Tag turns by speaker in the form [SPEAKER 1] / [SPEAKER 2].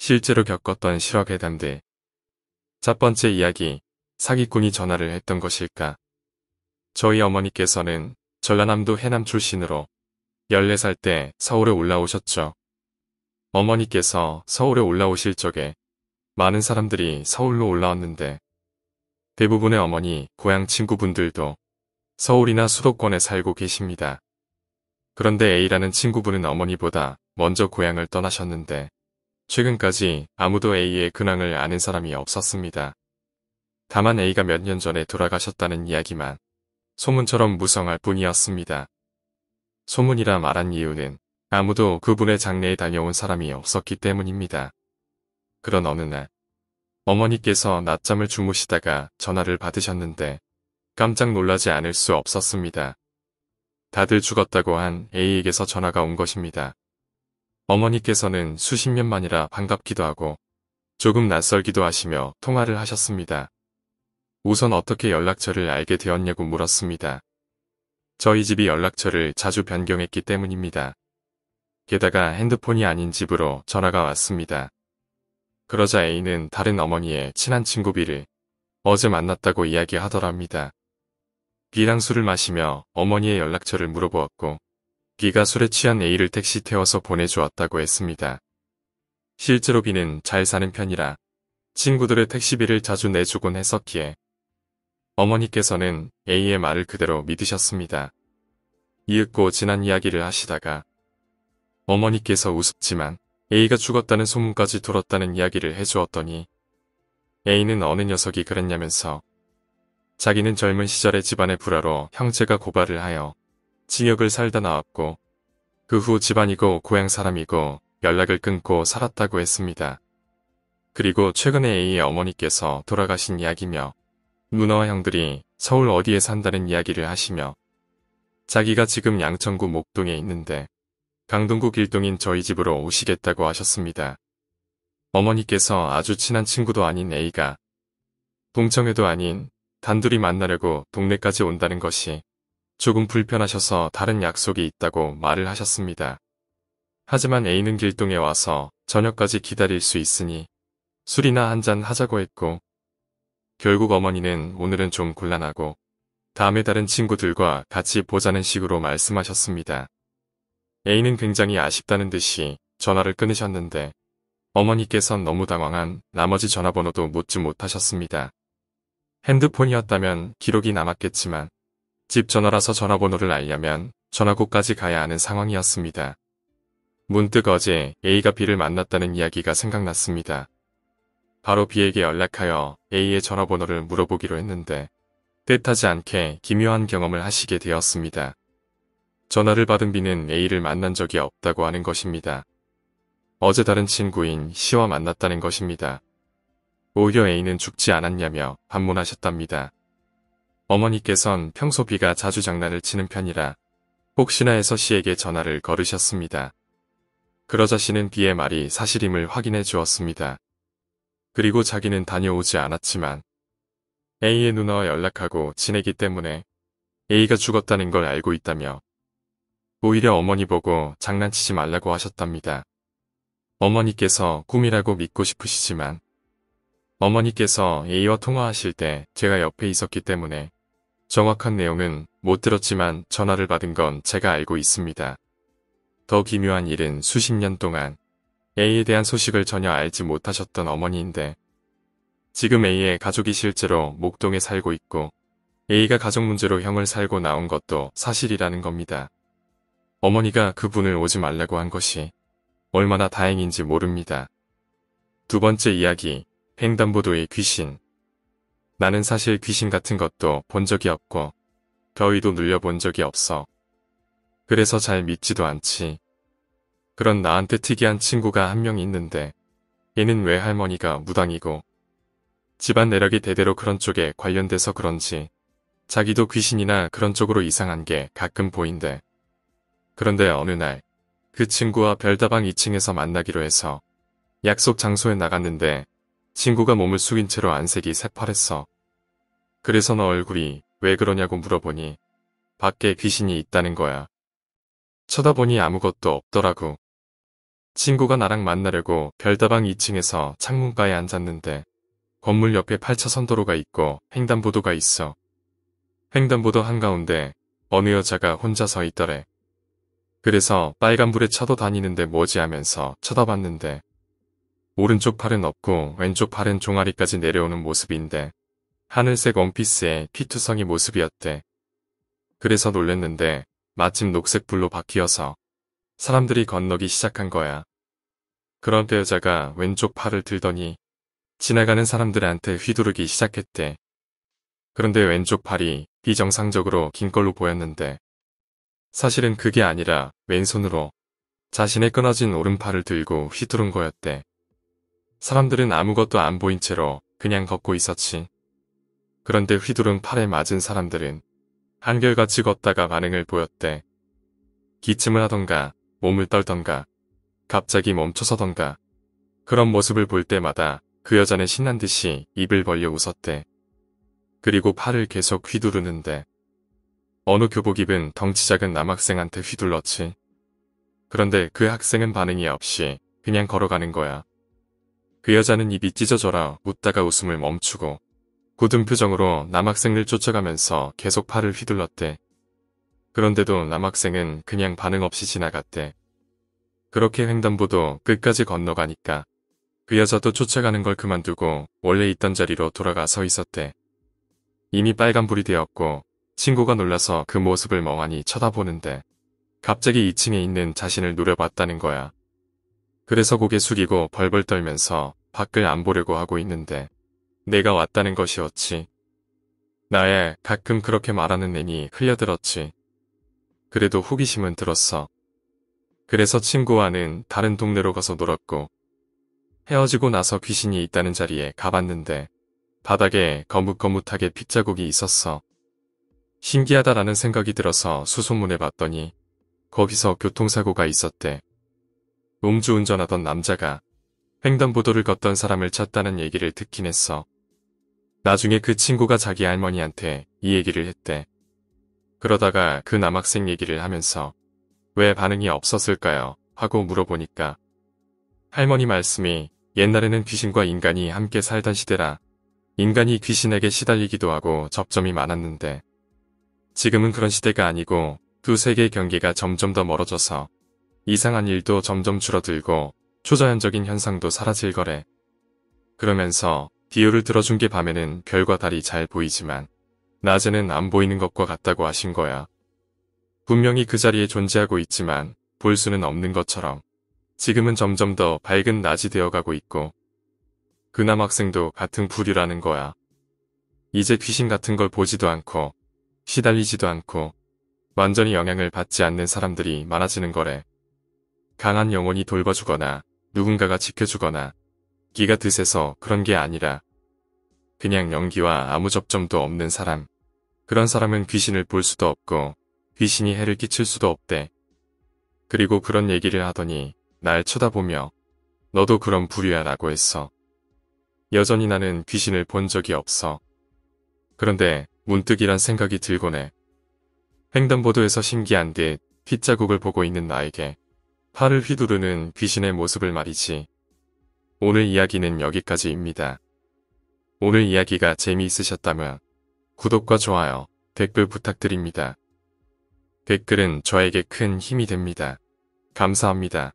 [SPEAKER 1] 실제로 겪었던 실화 괴담들. 첫 번째 이야기, 사기꾼이 전화를 했던 것일까? 저희 어머니께서는 전라남도 해남 출신으로 14살 때 서울에 올라오셨죠. 어머니께서 서울에 올라오실 적에 많은 사람들이 서울로 올라왔는데 대부분의 어머니 고향 친구분들도 서울이나 수도권에 살고 계십니다. 그런데 A라는 친구분은 어머니보다 먼저 고향을 떠나셨는데 최근까지 아무도 A의 근황을 아는 사람이 없었습니다. 다만 A가 몇 년 전에 돌아가셨다는 이야기만 소문처럼 무성할 뿐이었습니다. 소문이라 말한 이유는 아무도 그분의 장례에 다녀온 사람이 없었기 때문입니다. 그런 어느 날 어머니께서 낮잠을 주무시다가 전화를 받으셨는데 깜짝 놀라지 않을 수 없었습니다. 다들 죽었다고 한 A에게서 전화가 온 것입니다. 어머니께서는 수십 년 만이라 반갑기도 하고 조금 낯설기도 하시며 통화를 하셨습니다. 우선 어떻게 연락처를 알게 되었냐고 물었습니다. 저희 집이 연락처를 자주 변경했기 때문입니다. 게다가 핸드폰이 아닌 집으로 전화가 왔습니다. 그러자 A는 다른 어머니의 친한 친구 B를 어제 만났다고 이야기하더랍니다. B랑 술을 마시며 어머니의 연락처를 물어보았고 B가 술에 취한 A를 택시 태워서 보내주었다고 했습니다. 실제로 B는 잘 사는 편이라 친구들의 택시비를 자주 내주곤 했었기에 어머니께서는 A의 말을 그대로 믿으셨습니다. 이윽고 지난 이야기를 하시다가 어머니께서 우습지만 A가 죽었다는 소문까지 들었다는 이야기를 해주었더니 A는 어느 녀석이 그랬냐면서 자기는 젊은 시절에 집안의 불화로 형제가 고발을 하여 징역을 살다 나왔고 그 후 집안이고 고향 사람이고 연락을 끊고 살았다고 했습니다. 그리고 최근에 A의 어머니께서 돌아가신 이야기며 누나와 형들이 서울 어디에 산다는 이야기를 하시며 자기가 지금 양천구 목동에 있는데 강동구 길동인 저희 집으로 오시겠다고 하셨습니다. 어머니께서 아주 친한 친구도 아닌 A가 동청회도 아닌 단둘이 만나려고 동네까지 온다는 것이 조금 불편하셔서 다른 약속이 있다고 말을 하셨습니다. 하지만 A는 길동에 와서 저녁까지 기다릴 수 있으니 술이나 한잔 하자고 했고 결국 어머니는 오늘은 좀 곤란하고 다음에 다른 친구들과 같이 보자는 식으로 말씀하셨습니다. A는 굉장히 아쉽다는 듯이 전화를 끊으셨는데 어머니께선 너무 당황한 나머지 전화번호도 묻지 못하셨습니다. 핸드폰이었다면 기록이 남았겠지만 집 전화라서 전화번호를 알려면 전화국까지 가야 하는 상황이었습니다. 문득 어제 A가 B를 만났다는 이야기가 생각났습니다. 바로 B에게 연락하여 A의 전화번호를 물어보기로 했는데 뜻하지 않게 기묘한 경험을 하시게 되었습니다. 전화를 받은 B는 A를 만난 적이 없다고 하는 것입니다. 어제 다른 친구인 C와 만났다는 것입니다. 오히려 A는 죽지 않았냐며 반문하셨답니다. 어머니께선 평소 B가 자주 장난을 치는 편이라 혹시나 해서 C에게 전화를 걸으셨습니다. 그러자 C는 B의 말이 사실임을 확인해 주었습니다. 그리고 자기는 다녀오지 않았지만 A의 누나와 연락하고 지내기 때문에 A가 죽었다는 걸 알고 있다며 오히려 어머니 보고 장난치지 말라고 하셨답니다. 어머니께서 꿈이라고 믿고 싶으시지만 어머니께서 A와 통화하실 때 제가 옆에 있었기 때문에 정확한 내용은 못 들었지만 전화를 받은 건 제가 알고 있습니다. 더 기묘한 일은 수십 년 동안 A에 대한 소식을 전혀 알지 못하셨던 어머니인데 지금 A의 가족이 실제로 목동에 살고 있고 A가 가족 문제로 형을 살고 나온 것도 사실이라는 겁니다. 어머니가 그분을 오지 말라고 한 것이 얼마나 다행인지 모릅니다. 두 번째 이야기, 횡단보도의 귀신. 나는 사실 귀신 같은 것도 본 적이 없고 더위도 눌려본 적이 없어. 그래서 잘 믿지도 않지. 그런 나한테 특이한 친구가 한 명 있는데 얘는 외할머니가 무당이고 집안 내력이 대대로 그런 쪽에 관련돼서 그런지 자기도 귀신이나 그런 쪽으로 이상한 게 가끔 보인대. 그런데 어느 날 그 친구와 별다방 2층에서 만나기로 해서 약속 장소에 나갔는데 친구가 몸을 숙인 채로 안색이 새파랬어. 그래서 너 얼굴이 왜 그러냐고 물어보니 밖에 귀신이 있다는 거야. 쳐다보니 아무것도 없더라고. 친구가 나랑 만나려고 별다방 2층에서 창문가에 앉았는데 건물 옆에 8차선 도로가 있고 횡단보도가 있어. 횡단보도 한가운데 어느 여자가 혼자 서 있더래. 그래서 빨간불에 차도 다니는데 뭐지 하면서 쳐다봤는데 오른쪽 팔은 없고 왼쪽 팔은 종아리까지 내려오는 모습인데 하늘색 원피스에 피투성이 모습이었대. 그래서 놀랬는데 마침 녹색 불로 바뀌어서 사람들이 건너기 시작한 거야. 그런데 여자가 왼쪽 팔을 들더니 지나가는 사람들한테 휘두르기 시작했대. 그런데 왼쪽 팔이 비정상적으로 긴 걸로 보였는데 사실은 그게 아니라 왼손으로 자신의 끊어진 오른팔을 들고 휘두른 거였대. 사람들은 아무것도 안 보인 채로 그냥 걷고 있었지. 그런데 휘두른 팔에 맞은 사람들은 한결같이 걷다가 반응을 보였대. 기침을 하던가 몸을 떨던가 갑자기 멈춰서던가 그런 모습을 볼 때마다 그 여자는 신난 듯이 입을 벌려 웃었대. 그리고 팔을 계속 휘두르는데 어느 교복 입은 덩치 작은 남학생한테 휘둘렀지. 그런데 그 학생은 반응이 없이 그냥 걸어가는 거야. 그 여자는 입이 찢어져라 웃다가 웃음을 멈추고 굳은 표정으로 남학생을 쫓아가면서 계속 팔을 휘둘렀대. 그런데도 남학생은 그냥 반응 없이 지나갔대. 그렇게 횡단보도 끝까지 건너가니까 그 여자도 쫓아가는 걸 그만두고 원래 있던 자리로 돌아가 서 있었대. 이미 빨간불이 되었고 친구가 놀라서 그 모습을 멍하니 쳐다보는데 갑자기 2층에 있는 자신을 노려봤다는 거야. 그래서 고개 숙이고 벌벌 떨면서 밖을 안 보려고 하고 있는데 내가 왔다는 것이었지. 나의 가끔 그렇게 말하는 애니 흘려들었지. 그래도 호기심은 들었어. 그래서 친구와는 다른 동네로 가서 놀았고 헤어지고 나서 귀신이 있다는 자리에 가봤는데 바닥에 거뭇거뭇하게 핏자국이 있었어. 신기하다라는 생각이 들어서 수소문해 봤더니 거기서 교통사고가 있었대. 음주운전하던 남자가 횡단보도를 걷던 사람을 쳤다는 얘기를 듣긴 했어. 나중에 그 친구가 자기 할머니한테 이 얘기를 했대. 그러다가 그 남학생 얘기를 하면서 왜 반응이 없었을까요? 하고 물어보니까 할머니 말씀이 옛날에는 귀신과 인간이 함께 살던 시대라 인간이 귀신에게 시달리기도 하고 접점이 많았는데 지금은 그런 시대가 아니고 두 세계의 경계가 점점 더 멀어져서 이상한 일도 점점 줄어들고 초자연적인 현상도 사라질 거래. 그러면서 비유를 들어준 게 밤에는 별과 달이 잘 보이지만 낮에는 안 보이는 것과 같다고 하신 거야. 분명히 그 자리에 존재하고 있지만 볼 수는 없는 것처럼 지금은 점점 더 밝은 낮이 되어가고 있고 그 남학생도 같은 부류라는 거야. 이제 귀신 같은 걸 보지도 않고 시달리지도 않고 완전히 영향을 받지 않는 사람들이 많아지는 거래. 강한 영혼이 돌봐주거나 누군가가 지켜주거나 기가 드세서 그런 게 아니라 그냥 연기와 아무 접점도 없는 사람. 그런 사람은 귀신을 볼 수도 없고 귀신이 해를 끼칠 수도 없대. 그리고 그런 얘기를 하더니 날 쳐다보며 너도 그런 부류야 라고 했어. 여전히 나는 귀신을 본 적이 없어. 그런데 문득 이런 생각이 들곤 해. 횡단보도에서 신기한 듯 핏자국을 보고 있는 나에게 팔을 휘두르는 귀신의 모습을 말이지. 오늘 이야기는 여기까지입니다. 오늘 이야기가 재미있으셨다면 구독과 좋아요, 댓글 부탁드립니다. 댓글은 저에게 큰 힘이 됩니다. 감사합니다.